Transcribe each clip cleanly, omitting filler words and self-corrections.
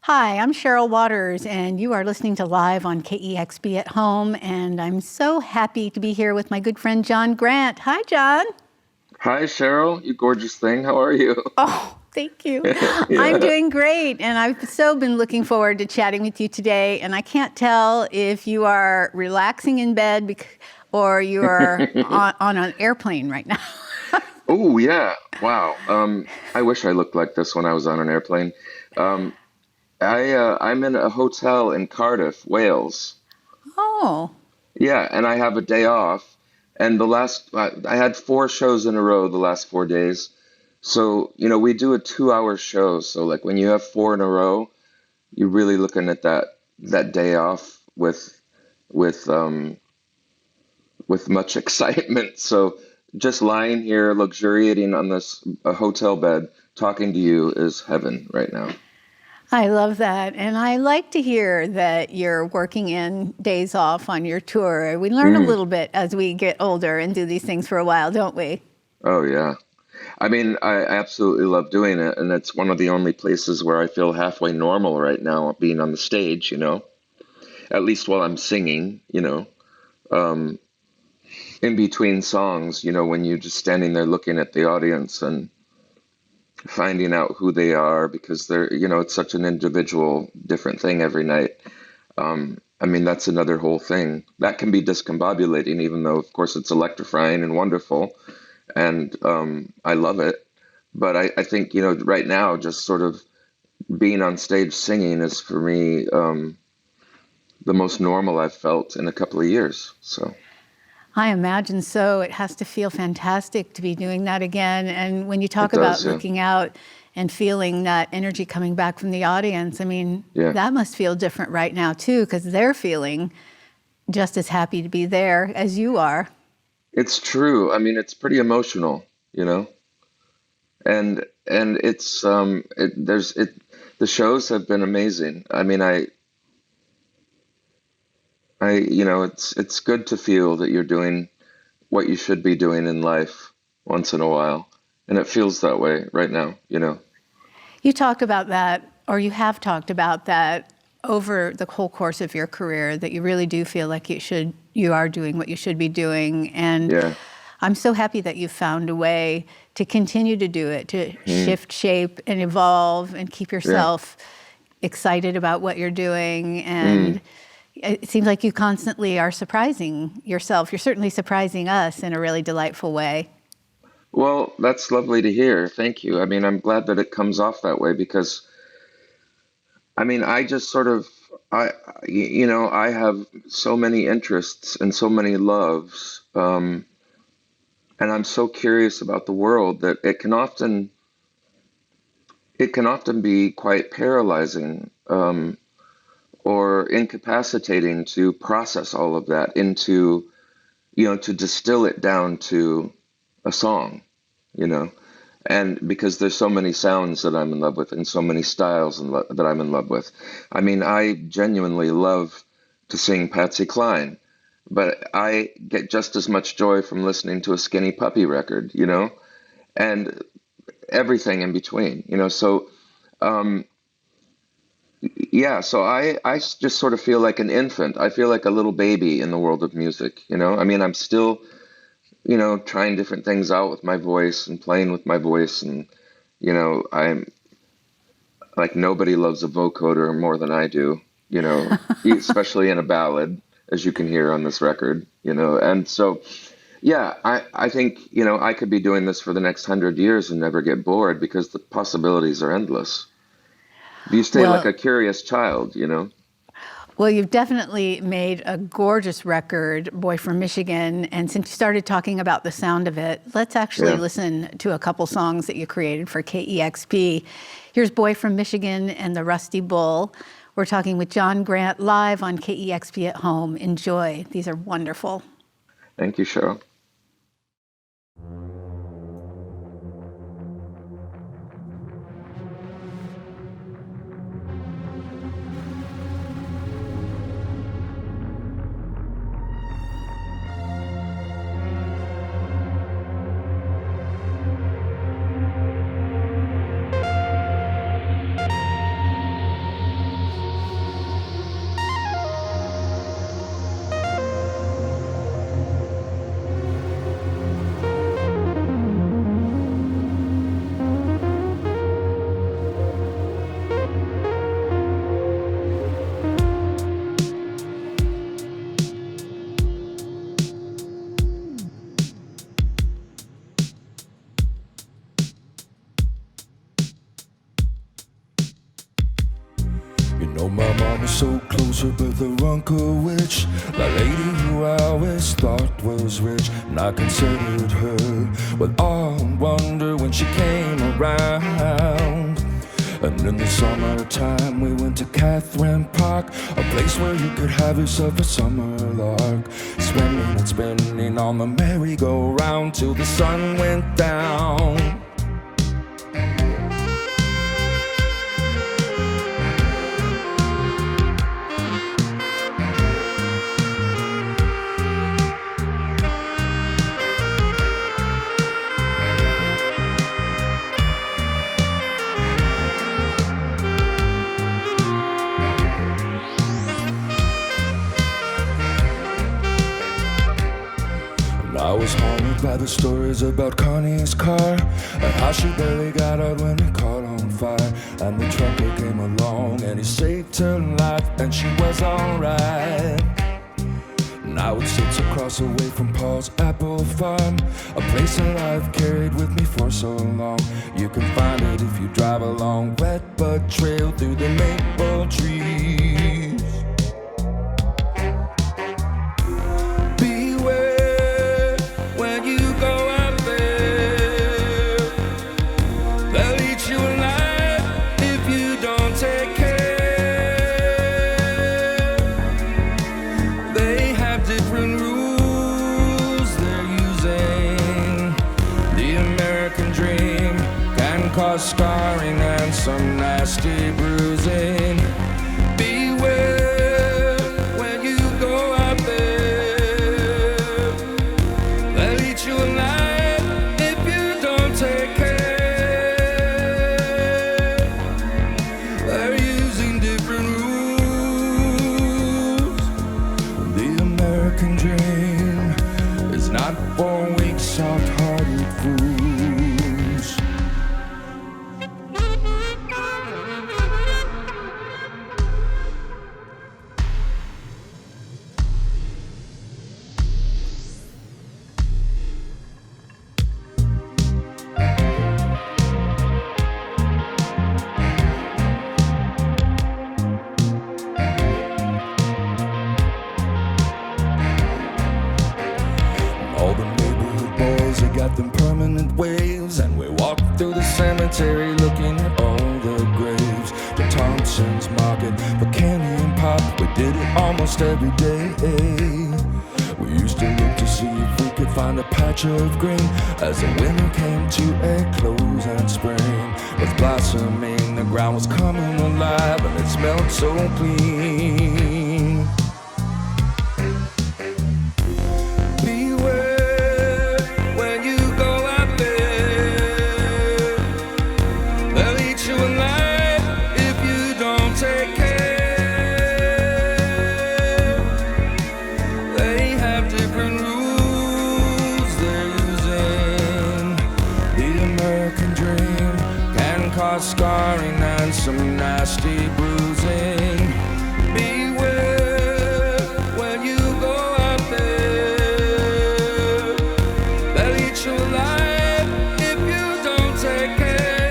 Hi, I'm Cheryl Waters, and you are listening to Live on KEXP at Home, and I'm so happy to be here with my good friend John Grant. Hi, John. Hi, Cheryl, you gorgeous thing. How are you? Oh, thank you. I'm Yeah. doing great, and I've so been looking forward to chatting with you today, and I can't tell if you are relaxing in bed or you are on an airplane right now. Oh, yeah. Wow. I wish I looked like this when I was on an airplane. Um, I'm in a hotel in Cardiff, Wales. Oh, Yeah, and I have a day off. And I had four shows in a row the last 4 days. So, we do a 2 hour show. So like when you have four in a row, you're really looking at that day off with much excitement. So just lying here, luxuriating on this a hotel bed, talking to you is heaven right now. I love that. And I like to hear that you're working in days off on your tour. We learn a Mm. little bit as we get older and do these things for a while, don't we? Oh yeah. I mean, I absolutely love doing it, and it's one of the only places where I feel halfway normal right now, being on the stage, at least while I'm singing, um, in between songs, when you're just standing there looking at the audience and finding out who they are because it's such an individual, different thing every night. I mean, that's another whole thing that can be discombobulating, even though, of course, it's electrifying and wonderful, and I love it. But I think, right now, just sort of being on stage singing is for me the most normal I've felt in a couple of years. So I imagine so. It has to feel fantastic to be doing that again. And when you it talk about does, yeah, looking out and feeling that energy coming back from the audience, I mean, yeah. that must feel different right now, too, because they're feeling just as happy to be there as you are. It's true. I mean, it's pretty emotional, you know, and it's the shows have been amazing. I mean, it's good to feel that you're doing what you should be doing in life once in a while. And it feels that way right now. You talk about that, or you have talked about that over the whole course of your career, that you really do feel like you are doing what you should be doing. And Yeah. I'm so happy that you've found a way to continue to do it, to Mm. shift shape and evolve and keep Yeah. yourself excited about what you're doing. Mm. And it seems like you constantly are surprising yourself. You're certainly surprising us in a really delightful way. Well, that's lovely to hear. Thank you. I mean, I'm glad that it comes off that way because I mean, I just sort of I have so many interests and so many loves, and I'm so curious about the world that it can often be quite paralyzing, or incapacitating to process all of that into, to distill it down to a song, you know. And because there's so many sounds that I'm in love with and so many styles that I'm in love with. I mean, I genuinely love to sing Patsy Cline, but I get just as much joy from listening to a Skinny Puppy record, and everything in between, So, um, yeah, so I just sort of feel like an infant. I feel like a little baby in the world of music. I mean, I'm still, trying different things out with my voice and playing with my voice. And, I'm like nobody loves a vocoder more than I do, especially in a ballad, as you can hear on this record. And so, yeah, I think, I could be doing this for the next 100 years and never get bored because the possibilities are endless. You stay like Well, a curious child. Well, you've definitely made a gorgeous record, Boy from Michigan. And since you started talking about the sound of it, let's actually Yeah. listen to a couple songs that you created for KEXP. Here's Boy from Michigan and the Rusty Bull. We're talking with John Grant live on KEXP at Home. Enjoy. These are wonderful. Thank you, Cheryl. know my mom was so closer, but the Runker witch, that lady who I always thought was rich, and I considered her with awe and wonder when she came around. And in the summertime we went to Catherine Park, a place where you could have yourself a summer lark, spinning and spinning on the merry-go-round till the sun went down. I was haunted by the stories about Connie's car, and how she barely got out when it caught on fire. And the trucker came along and he saved her life, and she was alright. Now it sits across away from Paul's apple farm, a place that I've carried with me for so long. You can find it if you drive along Wet Bud Trail through the maple trees. Scarring and some nasty bruising. Beware when you go out there. They'll eat you alive if you don't take care. They're using different rules. The American dream is not for weak, soft-hearted fools. Them permanent waves, and we walked through the cemetery looking at all the graves. The Thompsons market for candy and pop, we did it almost every day. We used to look to see if we could find a patch of green as the winter came to a close and spring was blossoming. The ground was coming alive and it smelled so clean. Scarring and some nasty bruising. Beware when you go out there. They'll eat you alive if you don't take care.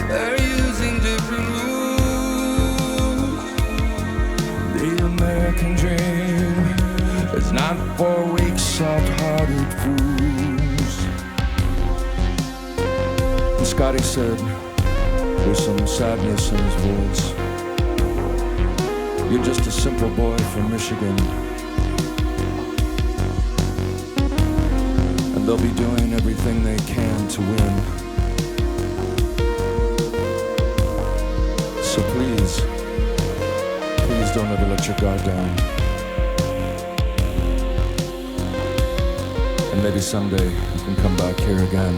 They're using different rules. The American dream is not for weak, soft-hearted fools. Scotty said, with some sadness in his voice, "You're just a simple boy from Michigan, and they'll be doing everything they can to win. So please, please don't ever let your guard down. And maybe someday you can come back here again."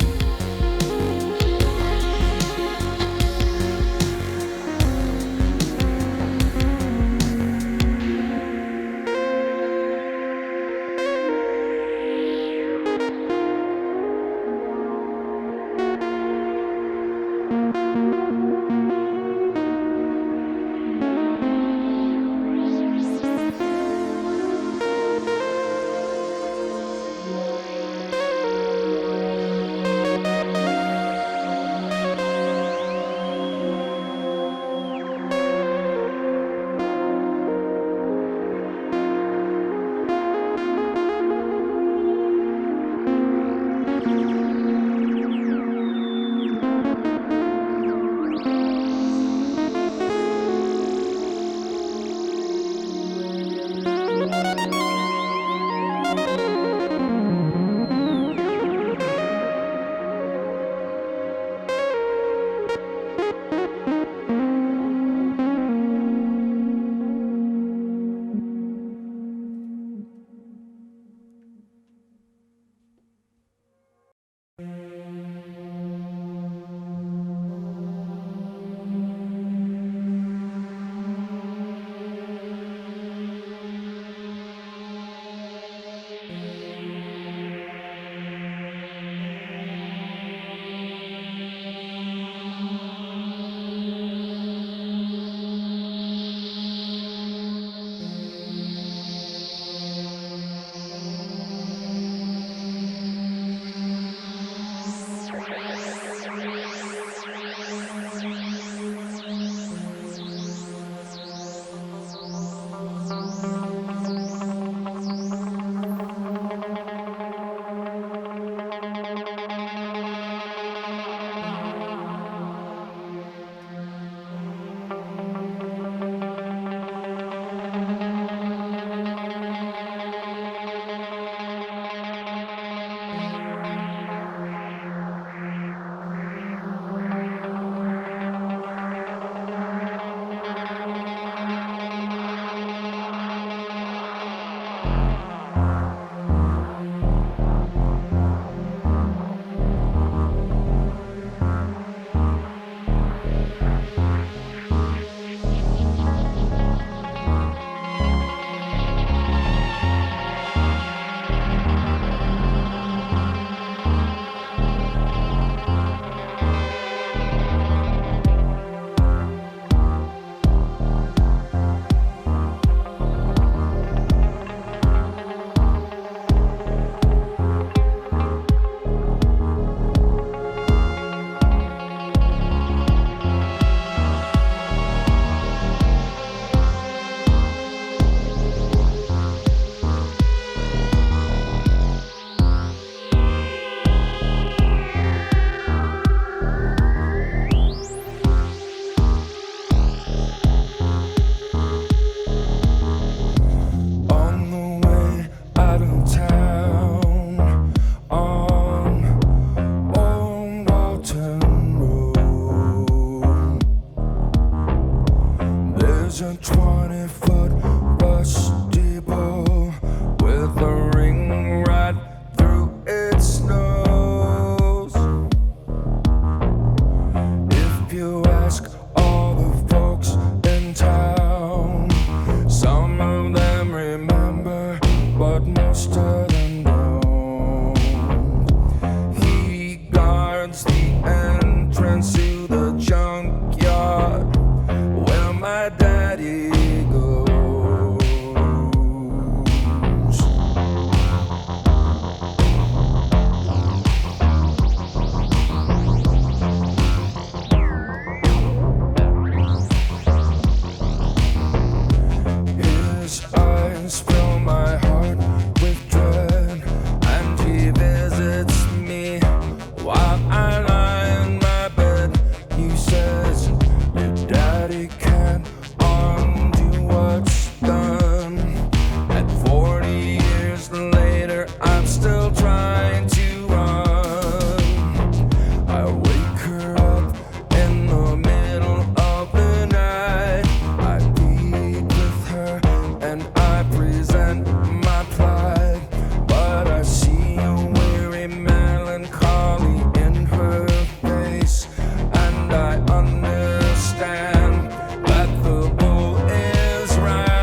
was a 20-foot rusty bull with a ring right through its nose. If you ask all the folks in town, some of them remember, but most of them don't. He guards the entrance to the junkyard where my daddy goes. His eyes fill my heart with dread, and he visits me while I lie in my bed. He says, your daddy can't undo what's done. And 40 years later, I'm still trying to run. I wake her up in the middle of the night. I plead with her and I present my plight, but I see a weary melancholy in her face, and I understand that the bull is right.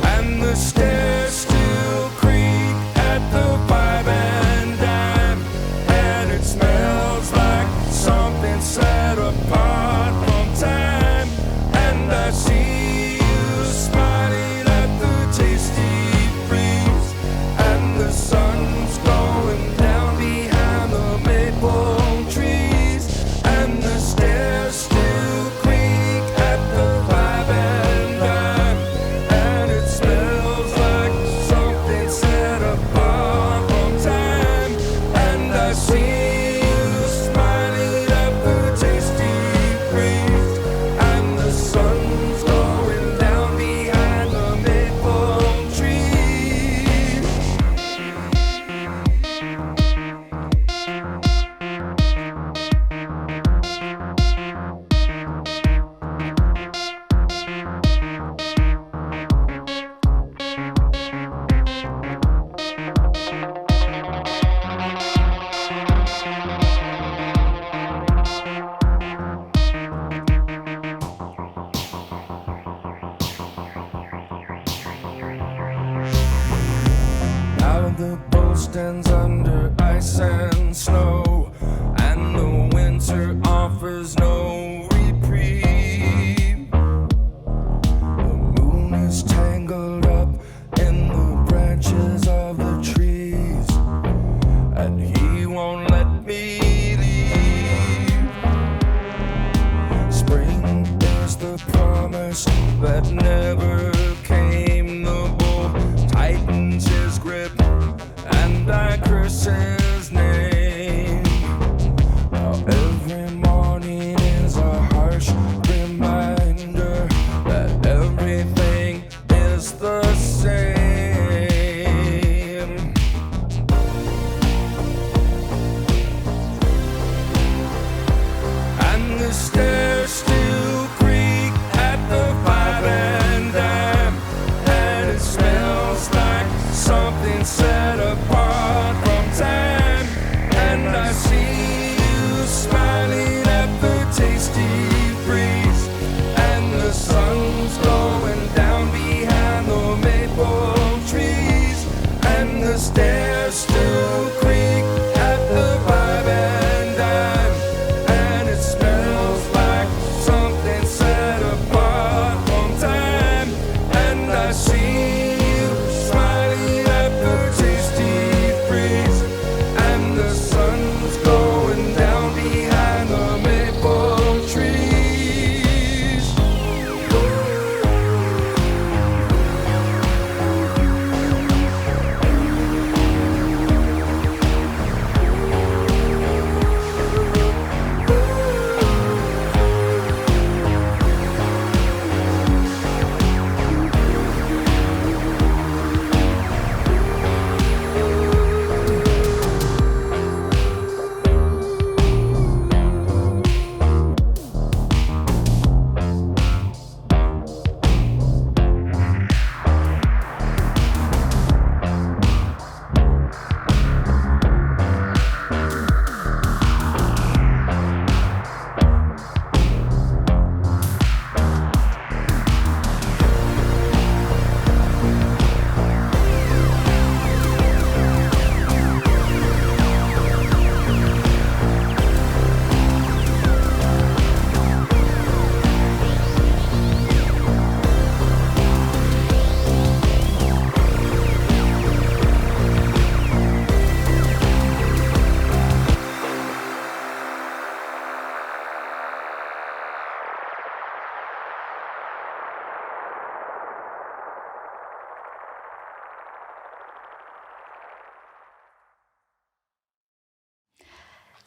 And the stairs still creak at the 5 and dime, and it smells like something set apart from time. And I see you smiling at the tasty breeze, and the sun's going down behind the maple trees, and the stairs still creak at the 5 and dime, and it smells like something set apart from time. And I see you smiling at the tasty breeze, and the sun's going down behind the maple trees. Now the bull stands under ice and snow, and the winter offers no reprieve. The moon is tangled up in the branches of the trees, and he won't let me leave. Spring is the promise that never came. The bull tightens his grip, and I curse his name. Now every morning is a harsh reminder that everything is the same. And the stairs still creak at the 5 and dime, and it smells like something set apart from time. And I see you smiling at the tasty breeze, and the sun's going down behind the maple trees, and the stairs still creak at the 5 and dime, and it smells like something set apart from time. And I see you smiling at the tasty breeze, and the sun's going down behind the maple trees.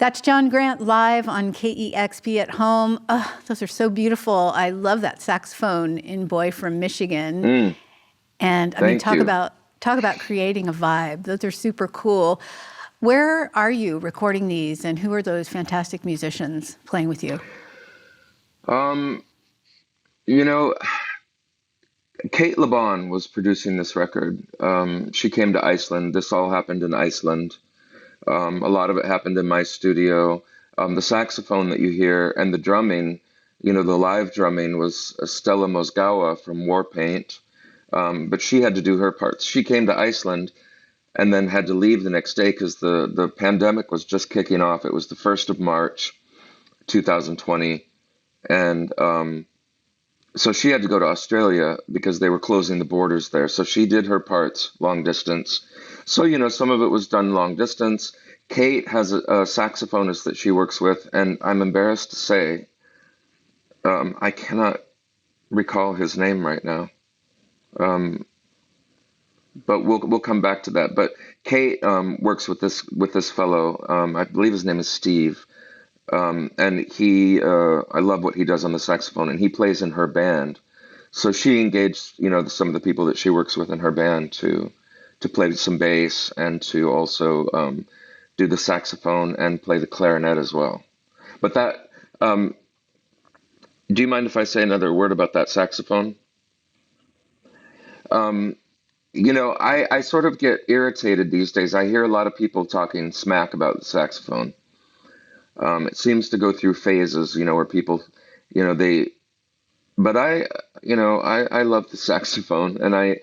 That's John Grant live on KEXP at home. Oh, those are so beautiful. I love that saxophone in Boy from Michigan. Mm, And I mean, thank you. talk about creating a vibe. Those are super cool. Where are you recording these, and who are those fantastic musicians playing with you? Um, you know, Kate LeBon was producing this record. She came to Iceland. This all happened in Iceland. A lot of it happened in my studio. The saxophone that you hear and the drumming, the live drumming was Stella Mosgawa from Warpaint. But she had to do her parts. She came to Iceland and then had to leave the next day because the pandemic was just kicking off. It was the 1st of March, 2020. And so she had to go to Australia because they were closing the borders there. So she did her parts long distance. So, some of it was done long distance. Kate has a saxophonist that she works with, and I'm embarrassed to say, I cannot recall his name right now. Um, but we'll come back to that. But Kate works with this fellow. I believe his name is Steve. And I love what he does on the saxophone, and he plays in her band. So she engaged, some of the people that she works with in her band to play some bass and to also do the saxophone and play the clarinet as well. But um, do you mind if I say another word about that saxophone? Um, I sort of get irritated these days. I hear a lot of people talking smack about the saxophone. It seems to go through phases, where people, they, but I love the saxophone, and I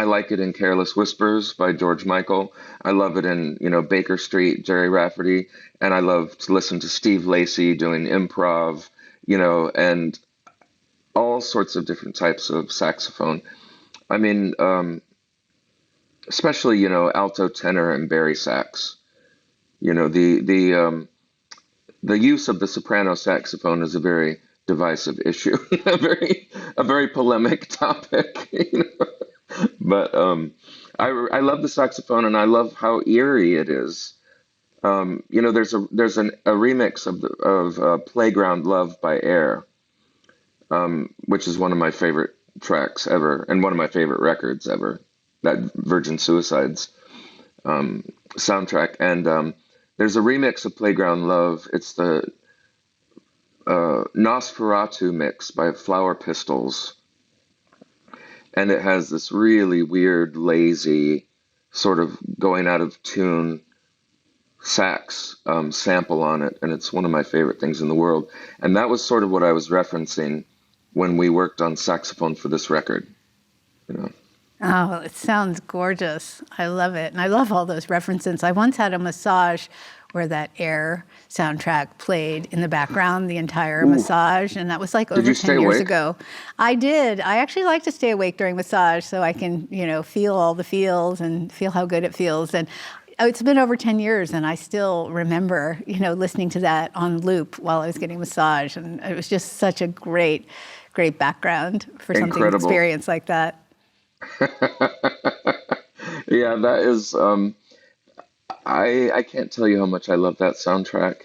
like it in Careless Whispers by George Michael. I love it in, Baker Street, Jerry Rafferty, and I love to listen to Steve Lacy doing improv, and all sorts of different types of saxophone. I mean, especially, alto, tenor, and bari sax. The use of the soprano saxophone is a very divisive issue, a very polemic topic. But I love the saxophone, and I love how eerie it is. There's a remix of Playground Love by Air, which is one of my favorite tracks ever, and one of my favorite records ever. That Virgin Suicides soundtrack, and there's a remix of Playground Love. It's the Nosferatu mix by Flower Pistols, and it has this really weird, lazy, sort of going out of tune sax sample on it, and it's one of my favorite things in the world. And that was sort of what I was referencing when we worked on saxophone for this record. You know. Oh, it sounds gorgeous. I love it. And I love all those references. I once had a massage where that Air soundtrack played in the background, the entire Ooh, massage. And that was like did over you stay 10 years awake? ago. I did. I actually like to stay awake during massage so I can, feel all the feels and feel how good it feels. And it's been over 10 years and I still remember, listening to that on loop while I was getting massage. And it was just such a great, great background for something Incredible. experience like that. Yeah, that is. I can't tell you how much I love that soundtrack.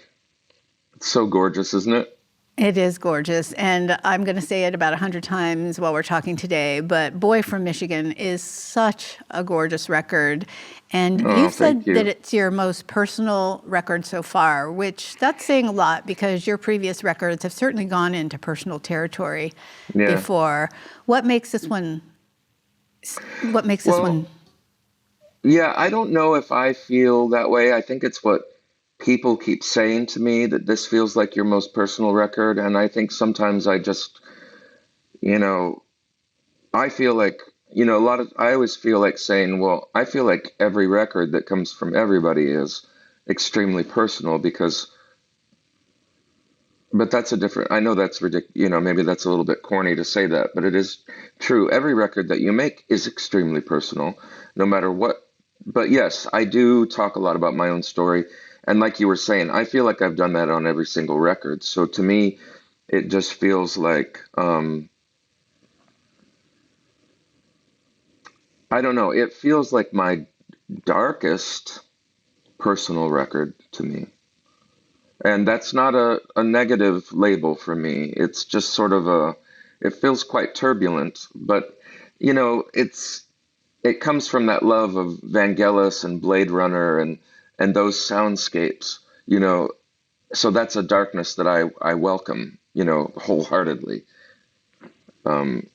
It's so gorgeous, isn't it? It is gorgeous, and I'm going to say it about 100 times while we're talking today, but Boy from Michigan is such a gorgeous record. And Oh, you've thank said that you. it's your most personal record so far, which that's saying a lot because your previous records have certainly gone into personal territory Yeah. before. What makes this one, what makes this Well, one yeah, I don't know if I feel that way. I think it's what people keep saying to me that this feels like your most personal record, and I think sometimes I just, you know, I feel like, I always feel like saying, well, I feel like every record that comes from everybody is extremely personal because, but that's a different, I know that's ridiculous, maybe that's a little bit corny to say that, but it is true. Every record that you make is extremely personal, no matter what. But yes, I do talk a lot about my own story. And like you were saying, I feel like I've done that on every single record. So to me, it just feels like, I don't know, it feels like my darkest personal record to me. And that's not a negative label for me. It's just sort of it feels quite turbulent, but it comes from that love of Vangelis and Blade Runner and those soundscapes, you know. So that's a darkness that I welcome, wholeheartedly. Um,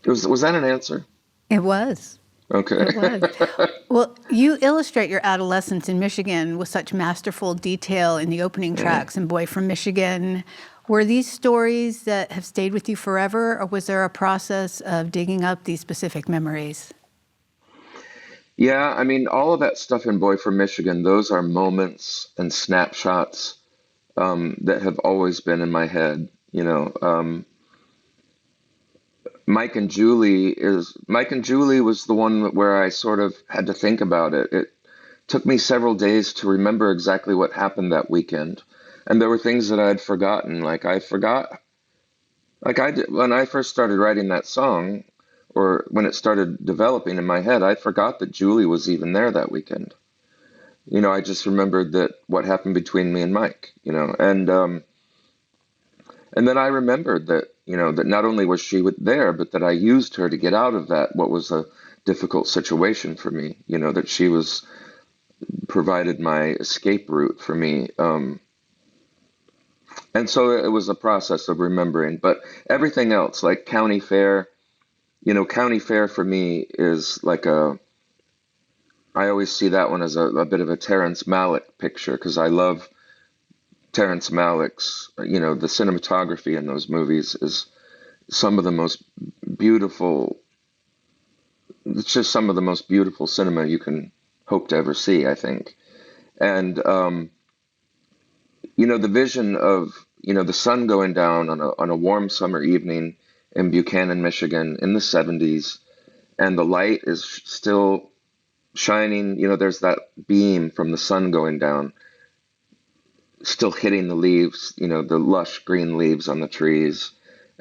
was that an answer? It was. Okay. It was. Well, you illustrate your adolescence in Michigan with such masterful detail in the opening tracks in Boy from Michigan. Were these stories that have stayed with you forever, or was there a process of digging up these specific memories? Yeah, I mean, all of that stuff in Boy from Michigan, those are moments and snapshots that have always been in my head. Mike and Julie was the one where I sort of had to think about it. It took me several days to remember exactly what happened that weekend. And there were things that I had forgotten. Like I forgot, like I did when I first started writing that song, or when it started developing in my head, I forgot that Julie was even there that weekend. I just remembered that what happened between me and Mike, and then I remembered that not only was she there, but that I used her to get out of that, what was a difficult situation for me, that she was provided my escape route for me. And so it was a process of remembering, but everything else, like County Fair, County Fair for me is like I always see that one as a bit of a Terrence Malick picture because I love Terrence Malick's, the cinematography in those movies is some of the most beautiful, it's just some of the most beautiful cinema you can hope to ever see, I think. And, the vision of, the sun going down on a warm summer evening in Buchanan, Michigan in the 70s, and the light is still shining, there's that beam from the sun going down, still hitting the leaves, the lush green leaves on the trees.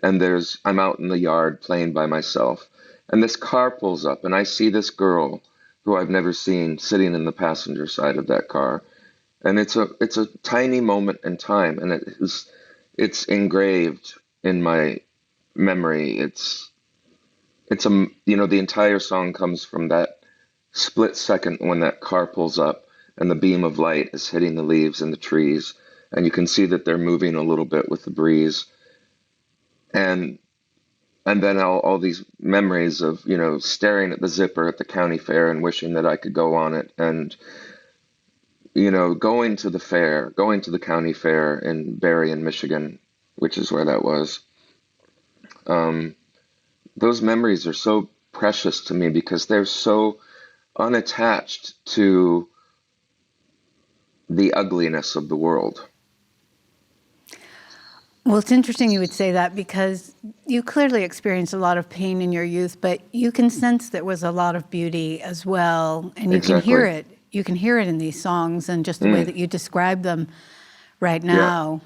And I'm out in the yard playing by myself. And this car pulls up, and I see this girl who I've never seen sitting in the passenger side of that car. And it's a tiny moment in time, and it's engraved in my memory. The entire song comes from that split second when that car pulls up and the beam of light is hitting the leaves and the trees, and you can see that they're moving a little bit with the breeze. And and then all these memories of, staring at the zipper at the county fair and wishing that I could go on it, and, going to the fair, going to the county fair in Berrien, Michigan, which is where that was. Um, those memories are so precious to me because they're so unattached to the ugliness of the world. Well, it's interesting you would say that because you clearly experienced a lot of pain in your youth, but you can sense there was a lot of beauty as well, and you can hear Exactly. it. You can hear it in these songs and just the way Mm, that you describe them right yeah. now.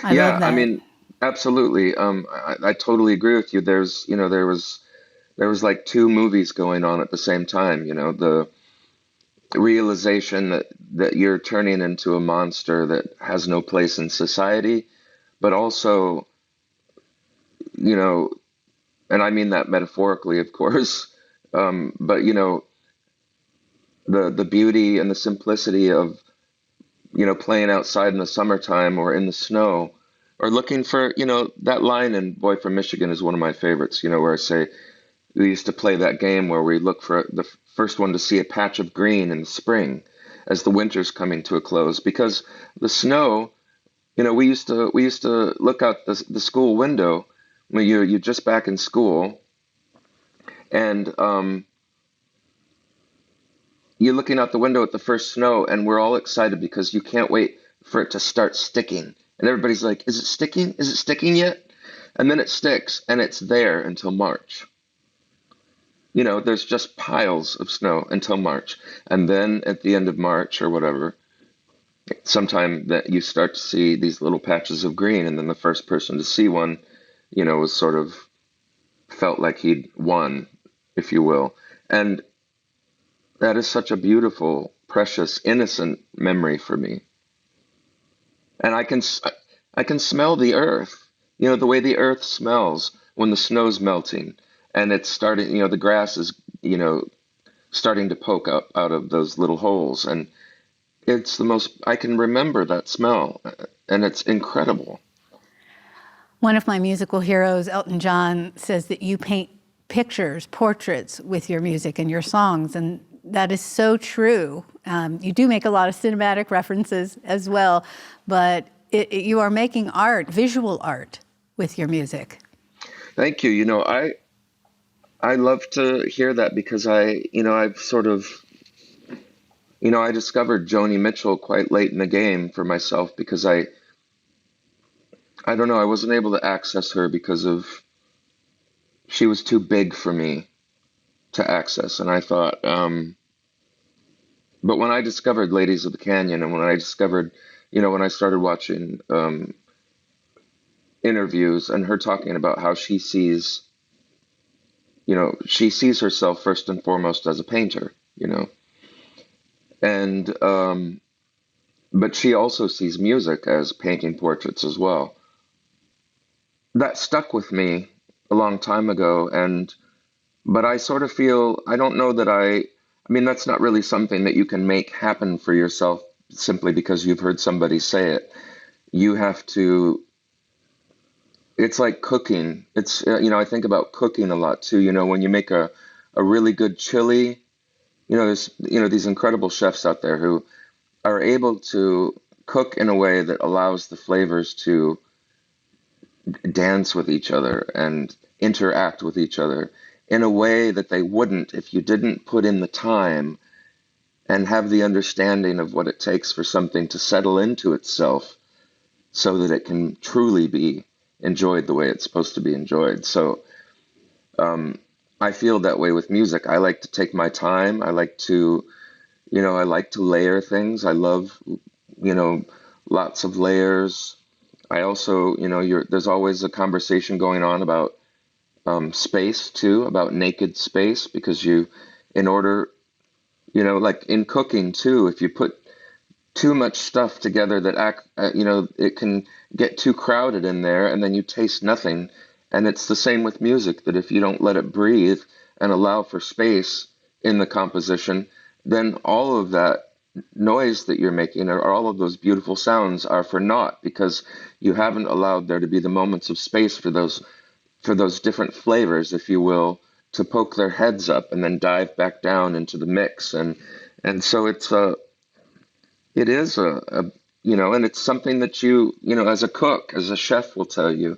I love Yeah, I that. mean, absolutely. I totally agree with you. There was like two movies going on at the same time, the realization that you're turning into a monster that has no place in society, but also, you know, and I mean that metaphorically, of course, but the beauty and the simplicity of, playing outside in the summertime or in the snow, or looking for, that line in Boy from Michigan is one of my favorites, where I say we used to play that game where we look for the first one to see a patch of green in the spring as the winter's coming to a close, because the snow, we used to look out the school window when you're just back in school, and you're looking out the window at the first snow, and we're all excited because you can't wait for it to start sticking. And everybody's like, "Is it sticking? Is it sticking yet?" And then it sticks, and it's there until March. There's just piles of snow until March. And then at the end of March or whatever, sometime that you start to see these little patches of green, and then the first person to see one, was sort of felt like he'd won, if you will. And that is such a beautiful precious, innocent memory for me. And I can smell the earth, the way the earth smells when the snow's melting and it's starting, the grass is, starting to poke up out of those little holes. And it's the most, I can remember that smell, and it's incredible. One of my musical heroes, Elton John, says that you paint pictures, portraits with your music and your songs, and that is so true. You do make a lot of cinematic references as well, but you are making art, visual art, with your music. Thank you. I love to hear that because I've sort of, I discovered Joni Mitchell quite late in the game for myself because I don't know, I wasn't able to access her because she was too big for me to access. And I thought, but when I discovered Ladies of the Canyon, and when I discovered, when I started watching interviews and her talking about how she sees herself first and foremost as a painter, and but she also sees music as painting portraits as well. That stuck with me a long time ago, but I sort of feel, I don't know that I mean, that's not really something that you can make happen for yourself simply because you've heard somebody say it. You have to, it's like cooking. I think about cooking a lot too. When you make a really good chili, there's, these incredible chefs out there who are able to cook in a way that allows the flavors to dance with each other and interact with each other in a way that they wouldn't if you didn't put in the time and have the understanding of what it takes for something to settle into itself so that it can truly be enjoyed the way it's supposed to be enjoyed. So I feel that way with music. I like to take my time. I like to layer things. I love, lots of layers. I also, there's always a conversation going on about space too, about naked space, because in order, like in cooking too, if you put too much stuff together it can get too crowded in there and then you taste nothing. And it's the same with music, that if you don't let it breathe and allow for space in the composition, then all of that noise that you're making, or all of those beautiful sounds, are for naught, because you haven't allowed there to be the moments of space for those different flavors, if you will, to poke their heads up and then dive back down into the mix. And so it is and it's something that as a cook, as a chef will tell you,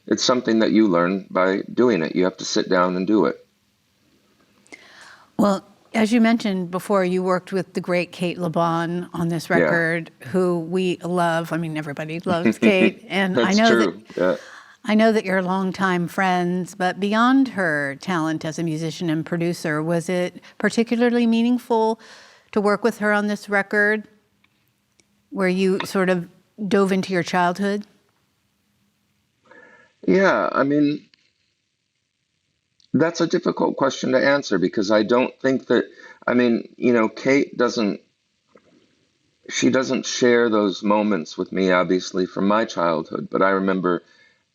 it's something that you learn by doing it. You have to sit down and do it. Well, as you mentioned before, you worked with the great Kate LeBon on this record, who we love. I mean, everybody loves Kate. And That's true. I know that you're longtime friends, but beyond her talent as a musician and producer, was it particularly meaningful to work with her on this record, where you sort of dove into your childhood? Yeah, I mean, that's a difficult question to answer because I don't think that, Kate she doesn't share those moments with me, obviously, from my childhood, but I remember,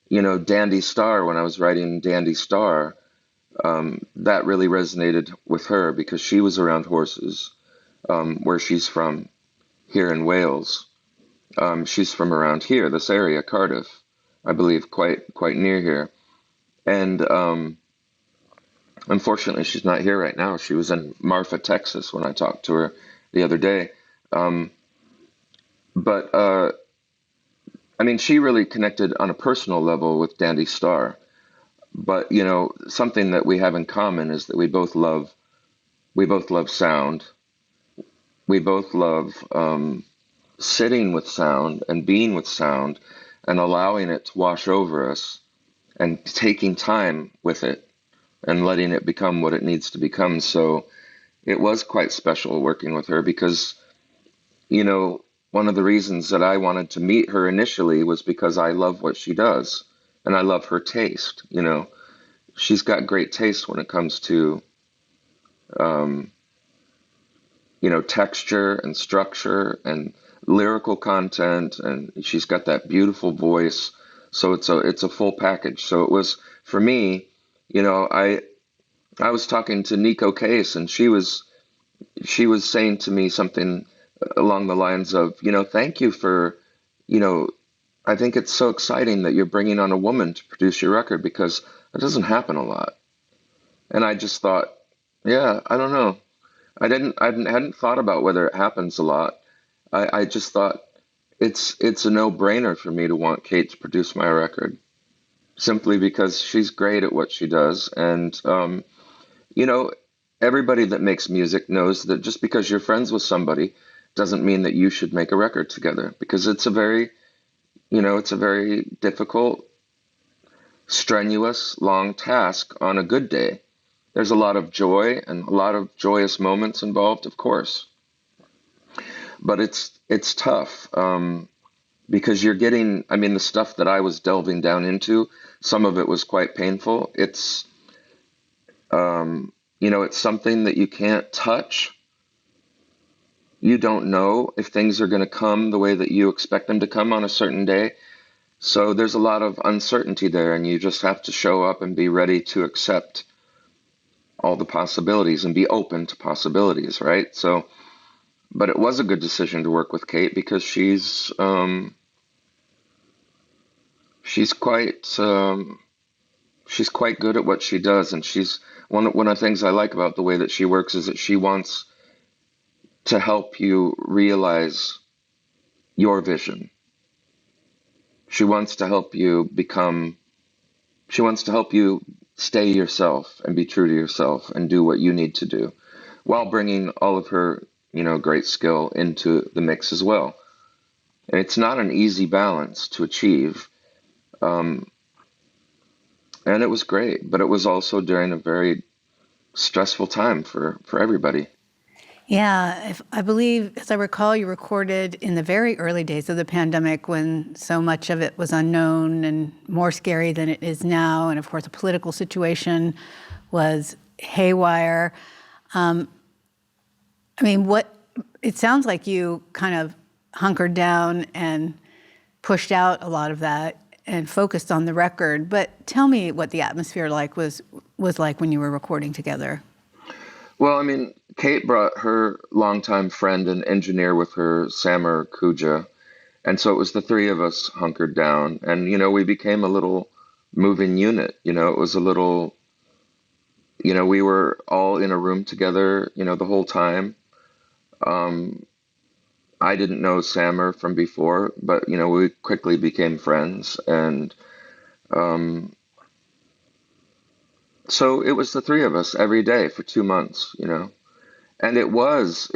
Dandy Star, when I was writing Dandy Star, that really resonated with her because she was around horses, where she's from here in Wales. She's from around here, this area, Cardiff, I believe, quite near here. And unfortunately, she's not here right now. She was in Marfa, Texas when I talked to her the other day. But she really connected on a personal level with Dandy Star. But something that we have in common is that we both love sound. We both love sitting with sound and being with sound and allowing it to wash over us and taking time with it and letting it become what it needs to become. So it was quite special working with her because, one of the reasons that I wanted to meet her initially was because I love what she does and I love her taste. She's got great taste when it comes to, texture and structure and lyrical content, and she's got that beautiful voice. So it's a full package. So it was for me, I was talking to Nico Case, and she was saying to me something along the lines of, thank you for, you know, I think it's so exciting that you're bringing on a woman to produce your record because it doesn't happen a lot. And I just thought, yeah, I don't know. I hadn't thought about whether it happens a lot. I just thought it's a no-brainer for me to want Kate to produce my record simply because she's great at what she does. And, you know, everybody that makes music knows that just because you're friends with somebody doesn't mean that you should make a record together because it's a very difficult, strenuous, long task on a good day. There's a lot of joy and a lot of joyous moments involved, of course, but it's tough because you're getting. I mean, the stuff that I was delving down into, some of it was quite painful. It's something that you can't touch. You don't know if things are going to come the way that you expect them to come on a certain day. So there's a lot of uncertainty there, and you just have to show up and be ready to accept all the possibilities and be open to possibilities, right? So, but it was a good decision to work with Kate because she's quite good at what she does, and she's one of the things I like about the way that she works is that she wants to help you realize your vision. She wants to help you she wants to help you stay yourself and be true to yourself and do what you need to do while bringing all of her, great skill into the mix as well. And it's not an easy balance to achieve. Um, and it was great, but it was also during a very stressful time for everybody. Yeah, if, I believe, as I recall, you recorded in the very early days of the pandemic when so much of it was unknown and more scary than it is now. And of course, the political situation was haywire. I mean, it sounds like you kind of hunkered down and pushed out a lot of that and focused on the record. But tell me what the atmosphere was like when you were recording together. Well, I mean, Kate brought her longtime friend and engineer with her, Samer Kuja. And so it was the three of us hunkered down. And, we became a little moving unit. It was a little, we were all in a room together, the whole time. Um, I didn't know Samer from before, but, we quickly became friends. And um, so it was the three of us every day for 2 months. And it was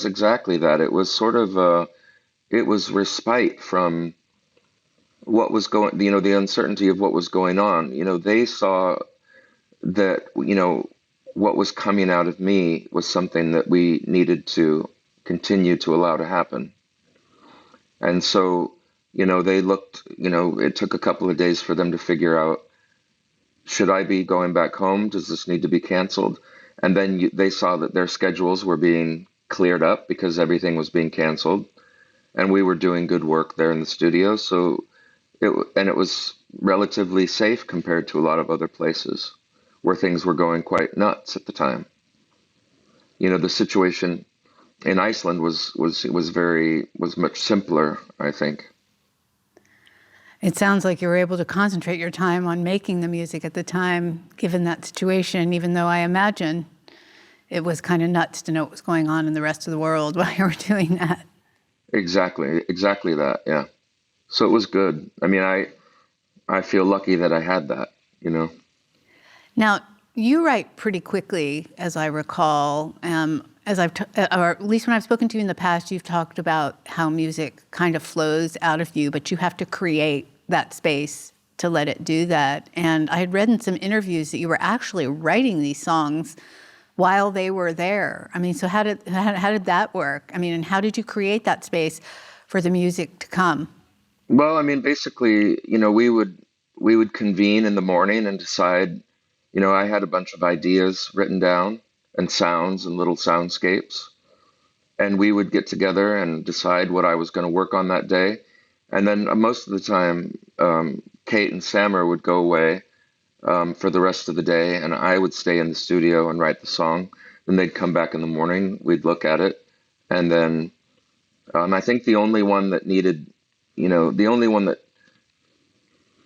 exactly that. It was sort of it was respite from what was going, the uncertainty of what was going on. They saw that, what was coming out of me was something that we needed to continue to allow to happen. And so, they looked, it took a couple of days for them to figure out, should I be going back home? Does this need to be canceled? And then they saw that their schedules were being cleared up because everything was being canceled, and we were doing good work there in the studio. So it was relatively safe compared to a lot of other places where things were going quite nuts at the time. The situation in Iceland was much simpler, I think. It sounds like you were able to concentrate your time on making the music at the time, given that situation, even though I imagine it was kind of nuts to know what was going on in the rest of the world while you were doing that. Exactly that. Yeah. So it was good. I mean, I feel lucky that I had that. Now, you write pretty quickly, as I recall. Or at least when I've spoken to you in the past, you've talked about how music kind of flows out of you, but you have to create that space to let it do that. And I had read in some interviews that you were actually writing these songs while they were there. I mean, so how did that work? I mean, and how did you create that space for the music to come? Well, I mean, basically, we would convene in the morning and decide. I had a bunch of ideas written down and sounds and little soundscapes. and we would get together and decide what I was going to work on that day. And then most of the time, Kate and Sammer would go away for the rest of the day, and I would stay in the studio and write the song. Then they'd come back in the morning, we'd look at it, and then I think the only one that needed, the only one that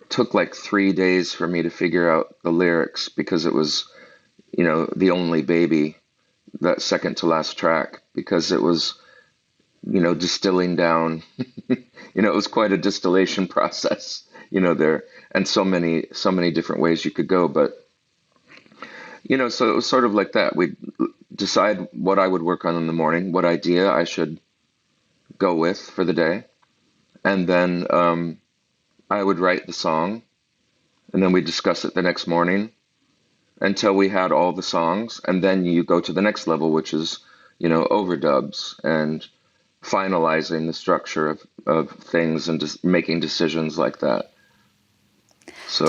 took like 3 days for me to figure out the lyrics because it was, the only baby, that second to last track, because it was, distilling down, it was quite a distillation process, there, and so many different ways you could go. But, so it was sort of like that. We'd decide what I would work on in the morning, what idea I should go with for the day. And then I would write the song, and then we'd discuss it the next morning until we had all the songs. And then you go to the next level, which is, overdubs and finalizing the structure of things and just making decisions like that. So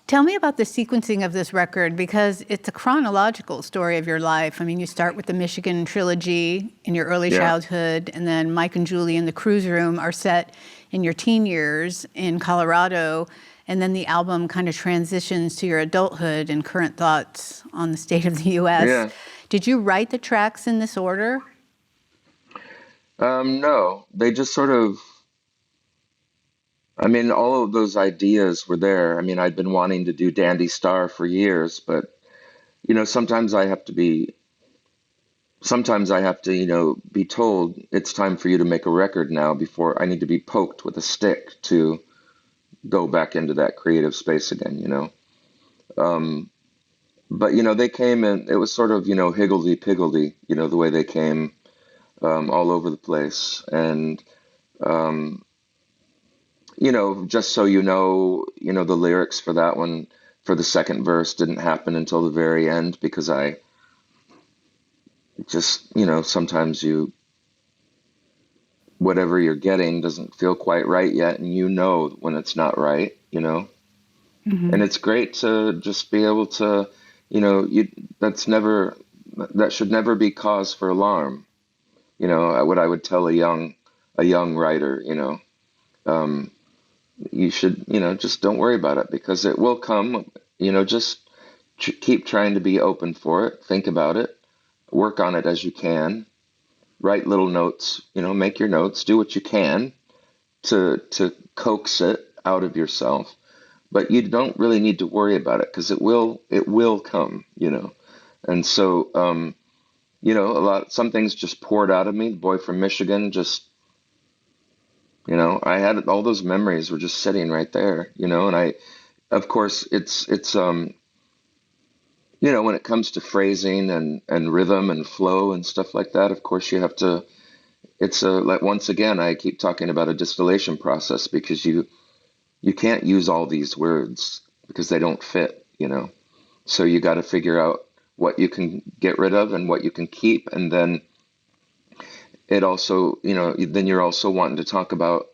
Tell me about the sequencing of this record, because it's a chronological story of your life. I mean, you start with the Michigan trilogy in your early childhood, and then Mike and Julie in the Cruise Room are set in your teen years in Colorado, and then the album kind of transitions to your adulthood and current thoughts on the state of the U.S. Yeah. Did you write the tracks in this order? No, they just sort of, all of those ideas were there. I'd been wanting to do Dandy Star for years, but, sometimes I have to, be told it's time for you to make a record now before I need to be poked with a stick to go back into that creative space again, But, they came in, it was sort of, higgledy-piggledy, the way they came all over the place. And, just so the lyrics for that one, for the second verse, didn't happen until the very end because I just, sometimes whatever you're getting doesn't feel quite right yet, and when it's not right, And it's great to just be able to, that should never be cause for alarm. What I would tell a young writer, you should, just don't worry about it because it will come, just keep trying to be open for it, think about it, work on it as you can, write little notes, make your notes, do what you can to coax it out of yourself. But you don't really need to worry about it because it will come, And so, some things just poured out of me. The boy from Michigan just, I had all those memories were just sitting right there, and of course, it's when it comes to phrasing and rhythm and flow and stuff like that, of course, you have to, like, once again, I keep talking about a distillation process because you can't use all these words because they don't fit, So you got to figure out what you can get rid of and what you can keep. And then it also, then you're also wanting to talk about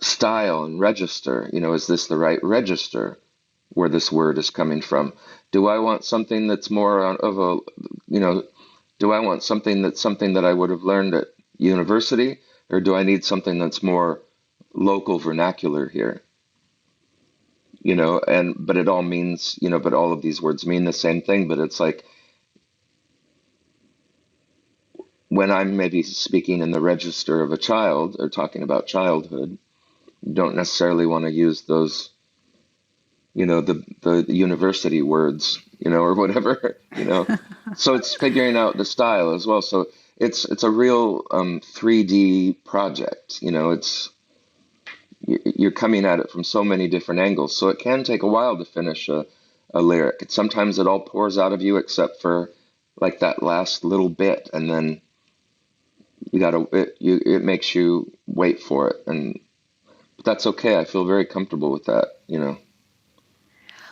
style and register. Is this the right register where this word is coming from? Do I want something that's more of a, do I want something that I would have learned at university, or do I need something that's more local vernacular here? But it all means, but all of these words mean the same thing, but it's like when I'm maybe speaking in the register of a child or talking about childhood, you don't necessarily want to use those, the university words, or whatever, So it's figuring out the style as well. So it's a real 3D project, you're coming at it from so many different angles. So it can take a while to finish a lyric. Sometimes it all pours out of you except for like that last little bit. And then it makes you wait for it. But that's okay. I feel very comfortable with that,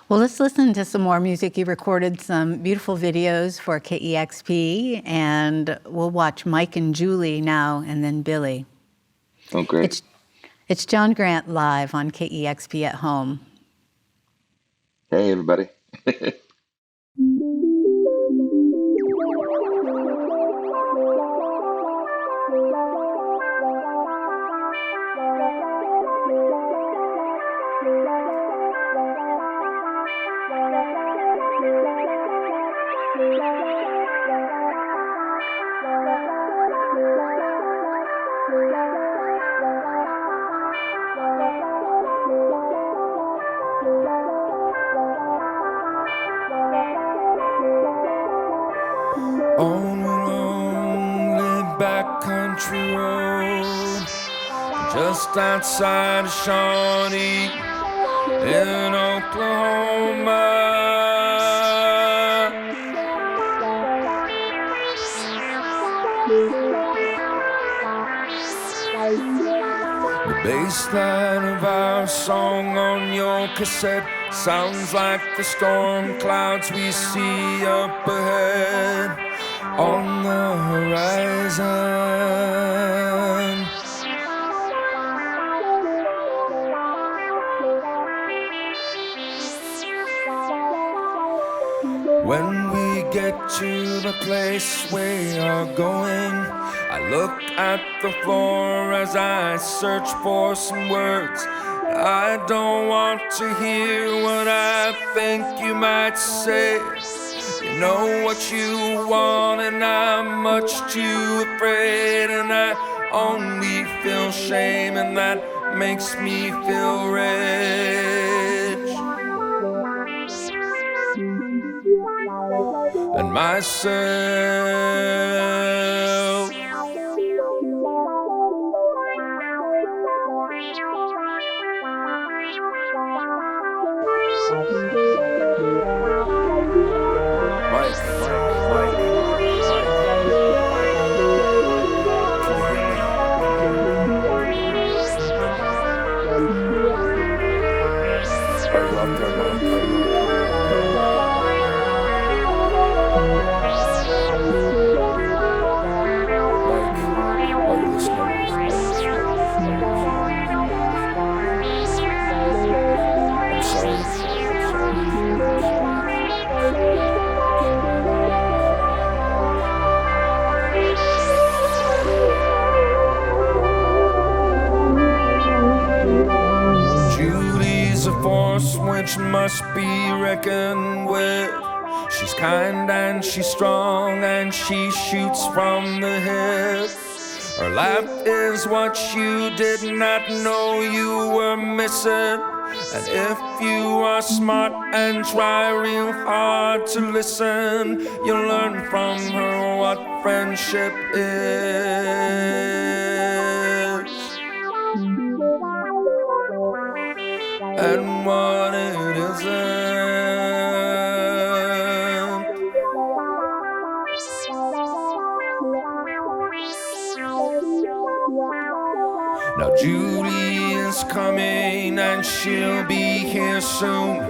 Well, let's listen to some more music. You recorded some beautiful videos for KEXP, and we'll watch Mike and Julie now, and then Billy. Oh, great. It's John Grant live on KEXP at Home. Hey, everybody. back country road, just outside of Shawnee in Oklahoma. The bass line of our song on your cassette sounds like the storm clouds we see up ahead on the horizon. When we get to the place we are going, I look at the floor as I search for some words. I don't want to hear what I think you might say. You know what you want and I'm much too afraid, and I only feel shame and that makes me feel rich. And myself. Which must be reckoned with. She's kind and she's strong and she shoots from the hip. Her laugh is what you did not know you were missing. And if you are smart and try real hard to listen, you'll learn from her what friendship is and what it isn't. Now Julie is coming and she'll be here soon.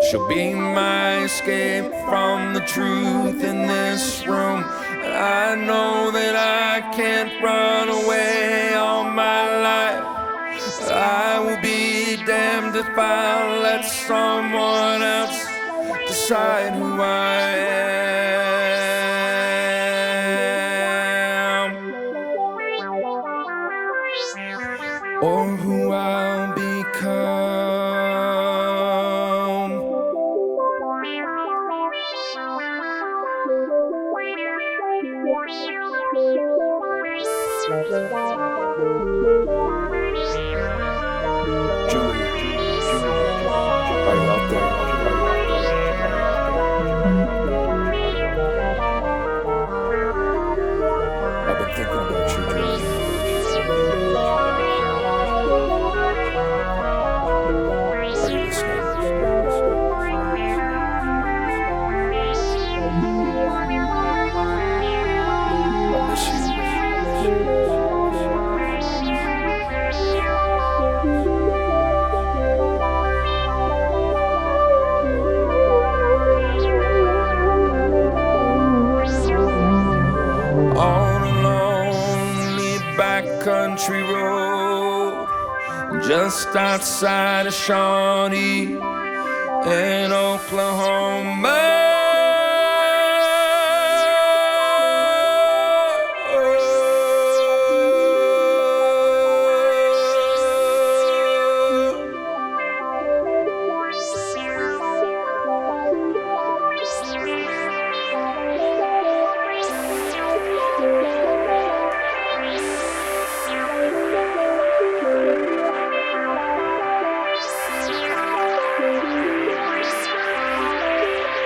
She'll be my escape from the truth in this room. And I know that I can't run away all my life. I will be damned if I let someone else decide who I am or who I'll become. Country road, just outside of Shawnee in Oklahoma.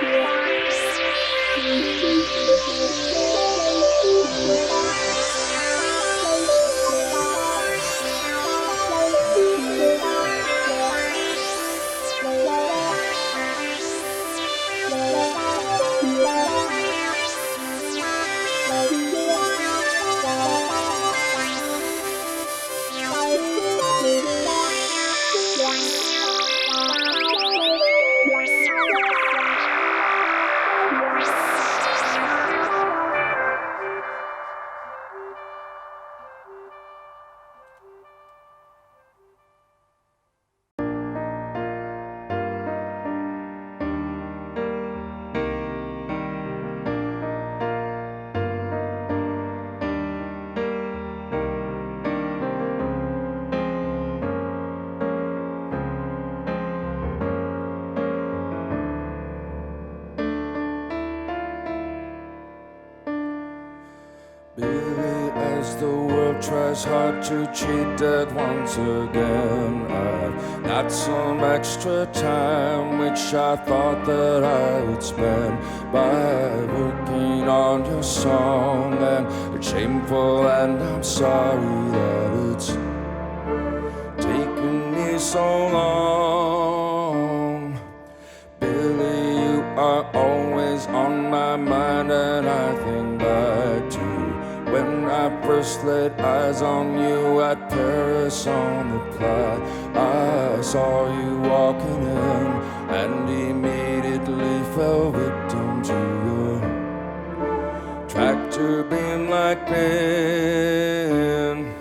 Yeah. Billy, as the world tries hard to cheat death once again, I've got some extra time which I thought that I would spend by working on your song, and it's shameful and I'm sorry that it's taken me so long. Billy, you are always on my mind, and I think back to when I first laid eyes on you at Paris on the Clyde. I saw you walking in and immediately fell victim to your tractor beam like men.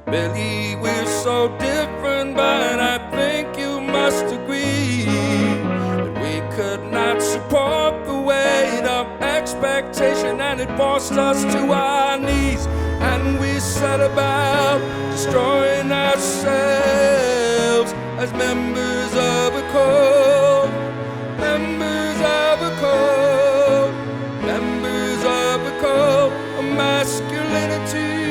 Billy, we're so different, but I think you must agree that we could not support the weight of expectation, and it forced us to our knees, and we set about destroying ourselves as members of a cult, members of a cult, members of a cult of masculinity.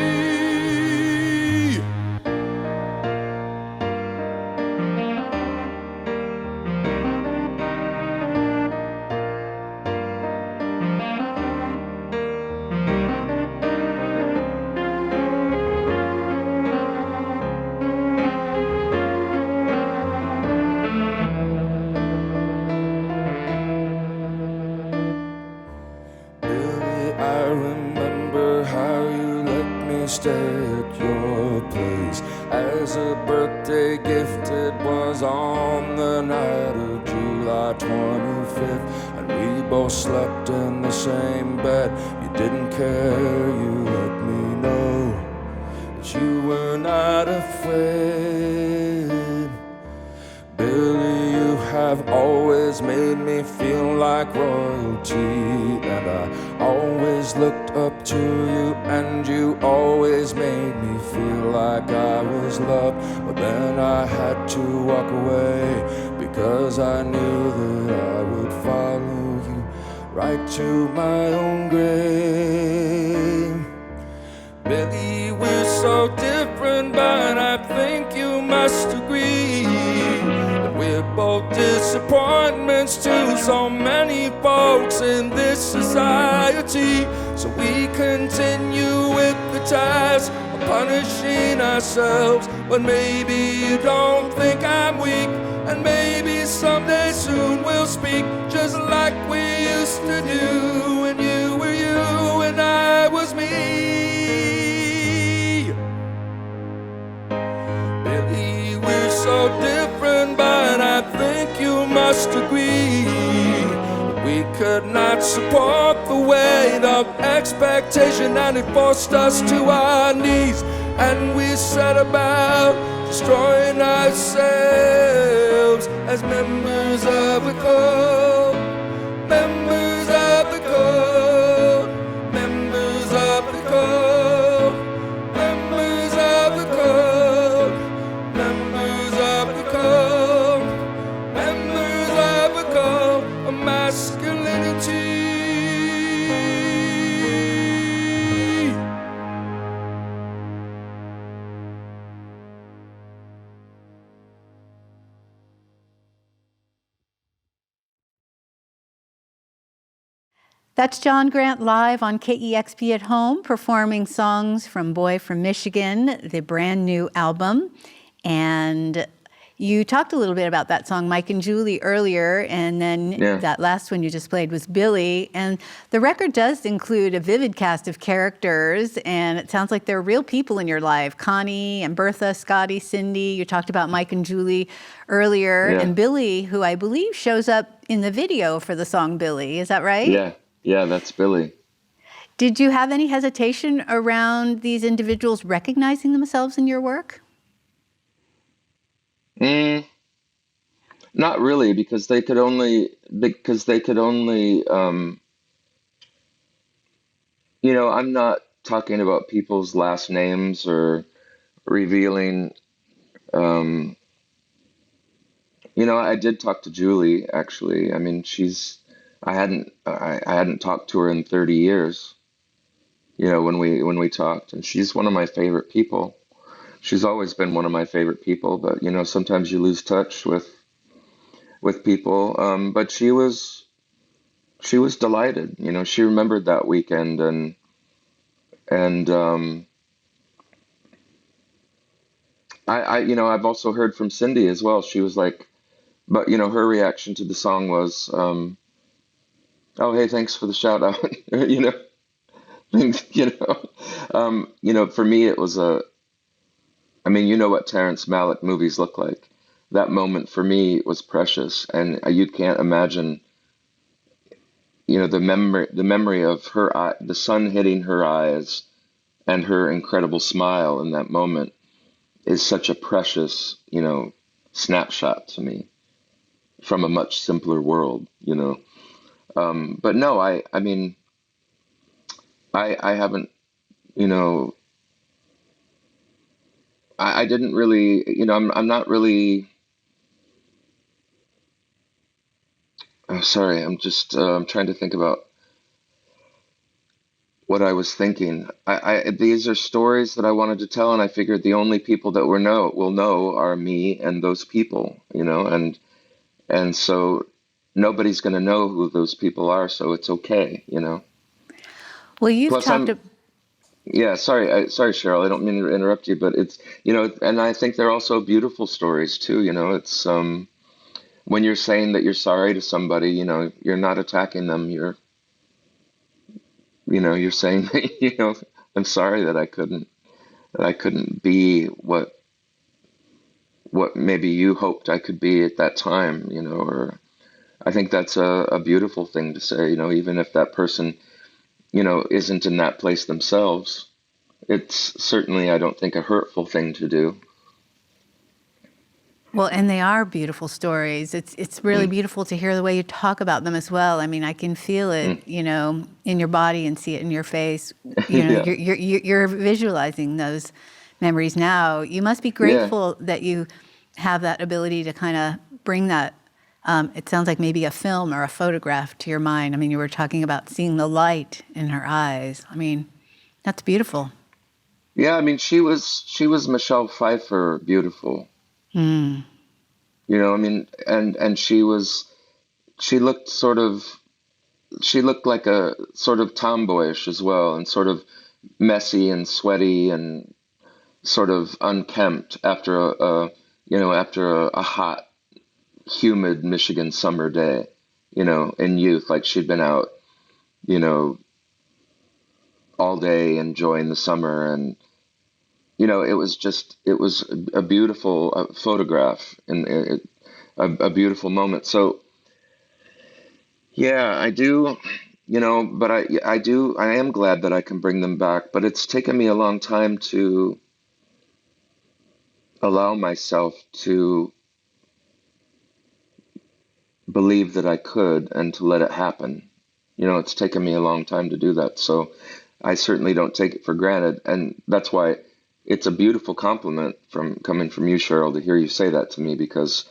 Stay at your place as a birthday gift. It was on the night of July 25th, and we both slept in the same bed. You didn't care, you let me know that you were not afraid. Billy, you have always made me feel like royalty, and I always looked up to you, and you always made me feel like I was loved. But then I had to walk away because I knew that I would follow you right to my own grave. Billy, we're so different, but I think you must agree that we're both disappointments to so many folks in this society. So we continue with the task of punishing ourselves. But maybe you don't think I'm weak, and maybe someday soon we'll speak just like we used to do when you were you and I was me. Billy, we're so different, but I think you must agree that we could not support the weight of expectation, and it forced us to our knees, and we set about destroying ourselves as members of a cult, members of the cult, members of the cult, members of the cult, members of the cult, members of the cult of masculinity. That's John Grant live on KEXP at Home, performing songs from Boy from Michigan, the brand new album. And you talked a little bit about that song, Mike and Julie, earlier, and then that last one you just played was Billy. And the record does include a vivid cast of characters, and it sounds like there are real people in your life. Connie and Bertha, Scotty, Cindy. You talked about Mike and Julie earlier, and Billy, who I believe shows up in the video for the song Billy. Is that right? Yeah, that's Billy. Did you have any hesitation around these individuals recognizing themselves in your work? Not really, because they could only, I'm not talking about people's last names or revealing, I did talk to Julie, actually. I mean, I hadn't talked to her in 30 years, when we talked, and she's one of my favorite people. She's always been one of my favorite people, but sometimes you lose touch with people. But she was delighted. She remembered that weekend, and I've also heard from Cindy as well. She was like, but her reaction to the song was, "Oh, hey, thanks for the shout out." Thanks, for me it was I mean, you know what Terrence Malick movies look like. That moment for me was precious, and you can't imagine, the memory of her eye, the sun hitting her eyes, and her incredible smile in that moment is such a precious, snapshot to me from a much simpler world. But no, I mean, I haven't, you know, I didn't really, I'm not really. Sorry, I'm just I'm trying to think about what I was thinking. These are stories that I wanted to tell, and I figured the only people that will know are me and those people, and so nobody's going to know who those people are, so it's okay. Well, you've Plus, talked. yeah, sorry, Cheryl, I don't mean to interrupt you, but and I think they're also beautiful stories too. It's when you're saying that you're sorry to somebody, you're not attacking them. You're saying that, I'm sorry that I couldn't be what maybe you hoped I could be at that time. Or I think that's a beautiful thing to say, even if that person, isn't in that place themselves. It's certainly, I don't think, a hurtful thing to do. Well, and they are beautiful stories. It's really Mm, beautiful to hear the way you talk about them as well. I mean, I can feel it, mm. in your body and see it in your face. Yeah, You're visualizing those memories now. You must be yeah. grateful that you have that ability to kind of bring that. It sounds like maybe a film or a photograph to your mind. I mean, you were talking about seeing the light in her eyes. I mean, that's beautiful. Yeah, I mean, she was Michelle Pfeiffer beautiful. Hmm. I mean, and she looked like a sort of tomboyish as well, and sort of messy and sweaty and sort of unkempt after a hot, humid Michigan summer day, in youth, like she'd been out, you know, all day enjoying the summer. And it was a beautiful photograph, and a beautiful moment. So yeah, I do, but I am glad that I can bring them back, but it's taken me a long time to allow myself to believe that I could, and to let it happen. It's taken me a long time to do that. So I certainly don't take it for granted. And that's why it's a beautiful compliment from coming from you, Cheryl, to hear you say that to me, because,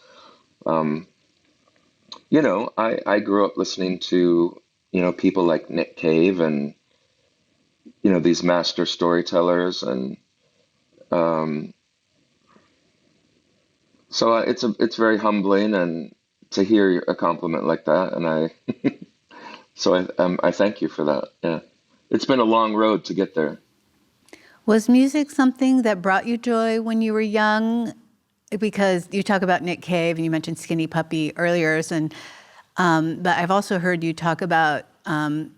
um, I grew up listening to, people like Nick Cave, and, these master storytellers. And um, so it's very humbling, and to hear a compliment like that. And I thank you for that. Yeah. It's been a long road to get there. Was music something that brought you joy when you were young? Because you talk about Nick Cave and you mentioned Skinny Puppy earlier, but I've also heard you talk about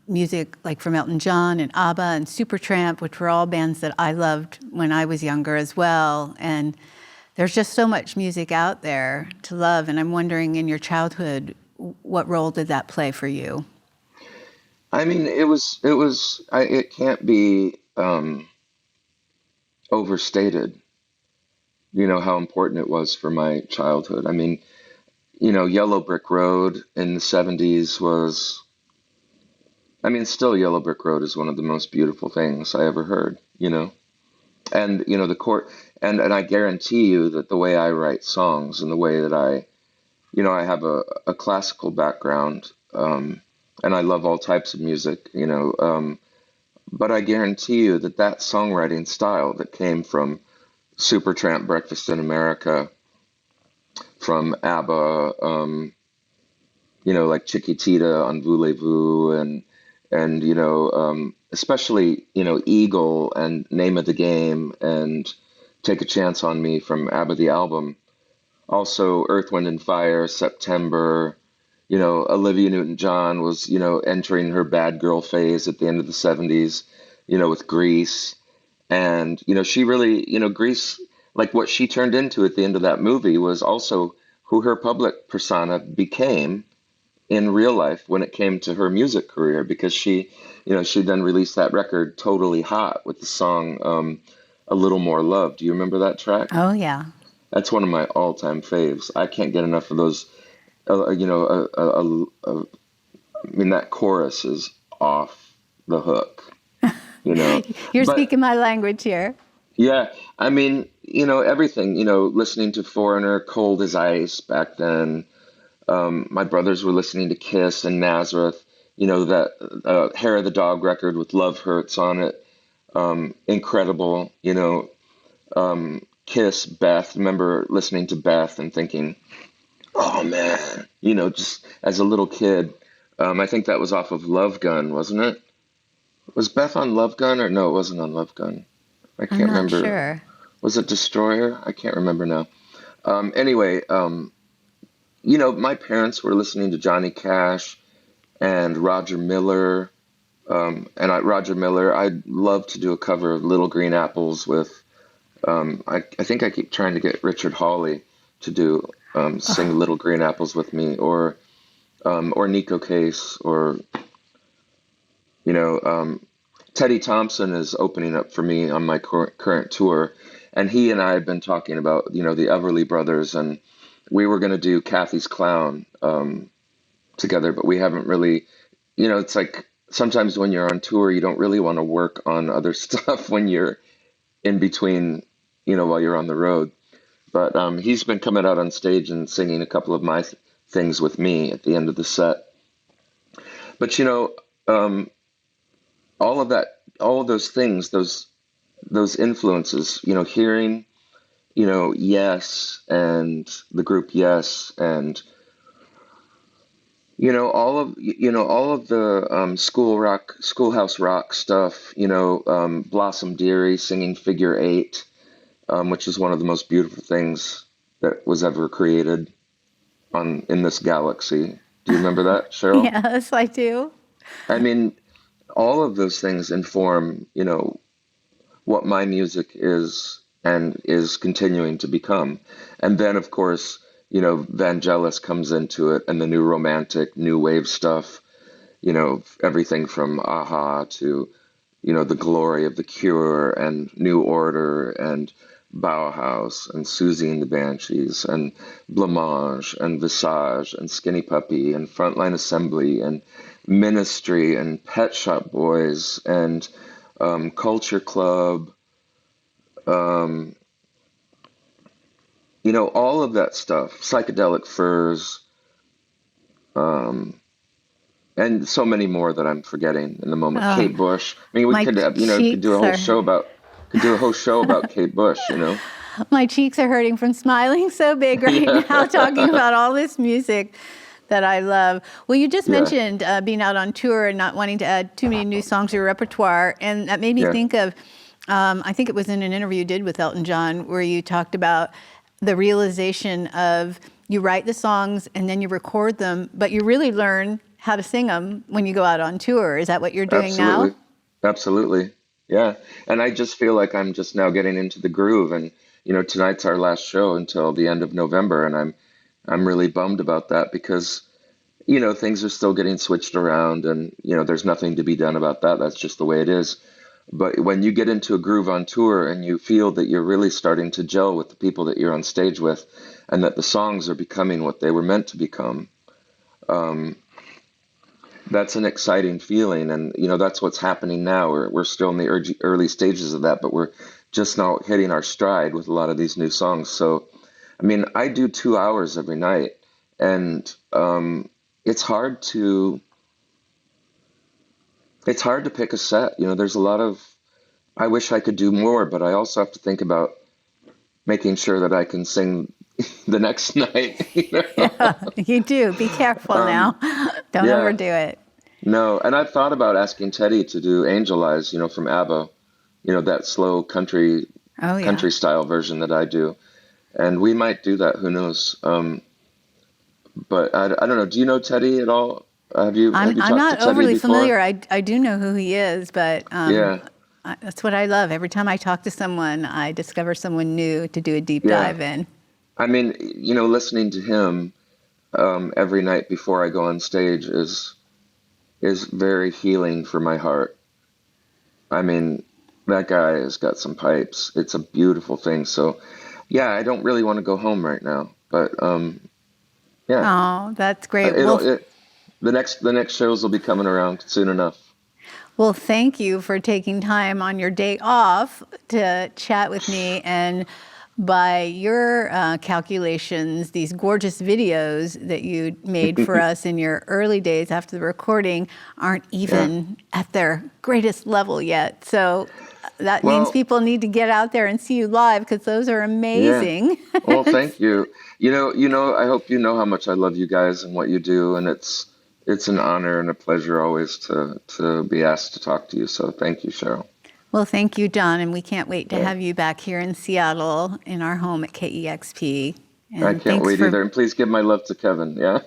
music like from Elton John and ABBA and Supertramp, which were all bands that I loved when I was younger as well. And there's just so much music out there to love. And I'm wondering, in your childhood, what role did that play for you? I mean, it can't be overstated, how important it was for my childhood. I mean, Yellow Brick Road in the 70s I mean, still Yellow Brick Road is one of the most beautiful things I ever heard. And, the court, and I guarantee you that the way I write songs, and the way that I have a classical background, and I love all types of music, but I guarantee you that that songwriting style that came from Supertramp, Breakfast in America, from ABBA, like Chiquitita on Voulez-Vous, and especially Eagle and Name of the Game and Take a Chance on Me from ABBA the album. Also, Earth, Wind and Fire, September. Olivia Newton-John was entering her bad girl phase at the end of the '70s. With Grease, and she really Grease, like what she turned into at the end of that movie was also who her public persona became in real life when it came to her music career, because she then released that record Totally Hot with the song A Little More Love. Do you remember that track? Oh, yeah. That's one of my all-time faves. I can't get enough of those. I mean, that chorus is off the hook, you know. You're But speaking my language here. yeah, I mean, everything, listening to Foreigner, Cold as Ice back then. My brothers were listening to Kiss and Nazareth, that Hair of the Dog record with Love Hurts on it. Incredible, Kiss, Beth. Remember listening to Beth and thinking, oh man, just as a little kid. I think that was off of Love Gun, wasn't it? Was Beth on Love Gun, or no, it wasn't on Love Gun. I I'm can't not remember. sure. Was it Destroyer? I can't remember now. Anyway, my parents were listening to Johnny Cash and Roger Miller. Roger Miller, I'd love to do a cover of Little Green Apples with, I think I keep trying to get Richard Hawley to do, sing Little Green Apples with me, or Nico Case, or, you know, um, Teddy Thompson is opening up for me on my current tour. And he and I have been talking about, the Everly Brothers, and we were going to do Kathy's Clown together, but we haven't really, it's like sometimes when you're on tour, you don't really want to work on other stuff when you're in between, while you're on the road. But he's been coming out on stage and singing a couple of my things with me at the end of the set. But, um, all of those things, those influences, hearing, Yes, and the group Yes, and all of the schoolhouse rock stuff, Blossom Dearie singing Figure Eight, which is one of the most beautiful things that was ever created in this galaxy. Do you remember that, Cheryl? Yes, I do. I mean, all of those things inform, what my music is and is continuing to become. And then, of course, Vangelis comes into it, and the new romantic, new wave stuff, everything from Aha to, the glory of The Cure and New Order and Bauhaus and Susie and the Banshees and Blamage and Visage and Skinny Puppy and Frontline Assembly and Ministry and Pet Shop Boys and Culture Club, um, all of that stuff, Psychedelic Furs, um, and so many more that I'm forgetting in the moment. Oh, Kate Bush. I mean, we my could have, could do a cheeks whole are show about, Kate Bush. my cheeks are hurting from smiling so big right now, talking Yeah, about all this music that I love. Well, you just yeah, mentioned being out on tour and not wanting to add too many new songs to your repertoire, and that made me yeah, think of, I think it was in an interview you did with Elton John, where you talked about the realization of you write the songs and then you record them, but you really learn how to sing them when you go out on tour. Is that what you're doing now? absolutely, absolutely, yeah. And I just feel like I'm just now getting into the groove, and tonight's our last show until the end of November, and I'm really bummed about that because things are still getting switched around, and there's nothing to be done about that. That's just the way it is. But when you get into a groove on tour and you feel that you're really starting to gel with the people that you're on stage with, and that the songs are becoming what they were meant to become, um, that's an exciting feeling. And that's what's happening now. We're still in the early stages of that, but we're just now hitting our stride with a lot of these new songs. So, I mean, I do 2 hours every night, and it's hard to It's hard to pick a set. There's a lot of, I wish I could do more, but I also have to think about making sure that I can sing the next night. Yeah, you do. Be careful now. Don't Yeah, overdo it. no. And I've thought about asking Teddy to do Angel Eyes, from ABBA, that slow Oh, yeah. country style version that I do. And we might do that, who knows? But I don't know. Do you know Teddy at all? Have you I'm talked to not Teddy overly before? familiar. I do know who he is, but Yeah, that's what I love. Every time I talk to someone, I discover someone new to do a deep yeah. dive in. I mean, listening to him every night before I go on stage is very healing for my heart. I mean, that guy has got some pipes. It's a beautiful thing. So, yeah, I don't really want to go home right now, but yeah, Oh, that's great. it'll the next shows will be coming around soon enough. Well, thank you for taking time on your day off to chat with me. And by your calculations, these gorgeous videos that you made for us in your early days after the recording aren't Yeah. even at their greatest level yet. So that means Well, people need to get out there and see you live because those are yeah. amazing. Well, thank you. I hope you know how much I love you guys and what you do, and it's an honor and a pleasure always to be asked to talk to you. So thank you, Cheryl. Well, thank you, John, and we can't wait to Yeah. have you back here in Seattle in our home at KEXP. I And can't thanks wait for either. And please give my love to Kevin. Yeah.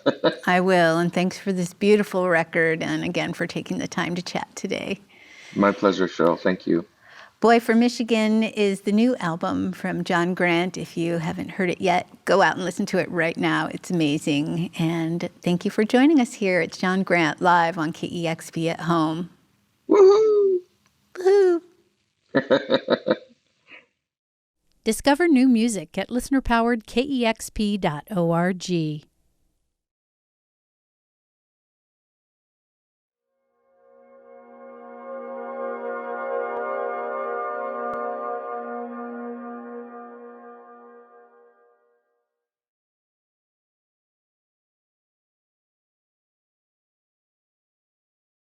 I will. And thanks for this beautiful record. And again, for taking the time to chat today. My pleasure, Cheryl. Thank you. Boy from Michigan is the new album from John Grant. If you haven't heard it yet, go out and listen to it right now. It's amazing. And thank you for joining us here. It's John Grant live on KEXP at home. Woohoo! Woohoo! Discover new music at listenerpowered KEXP.org.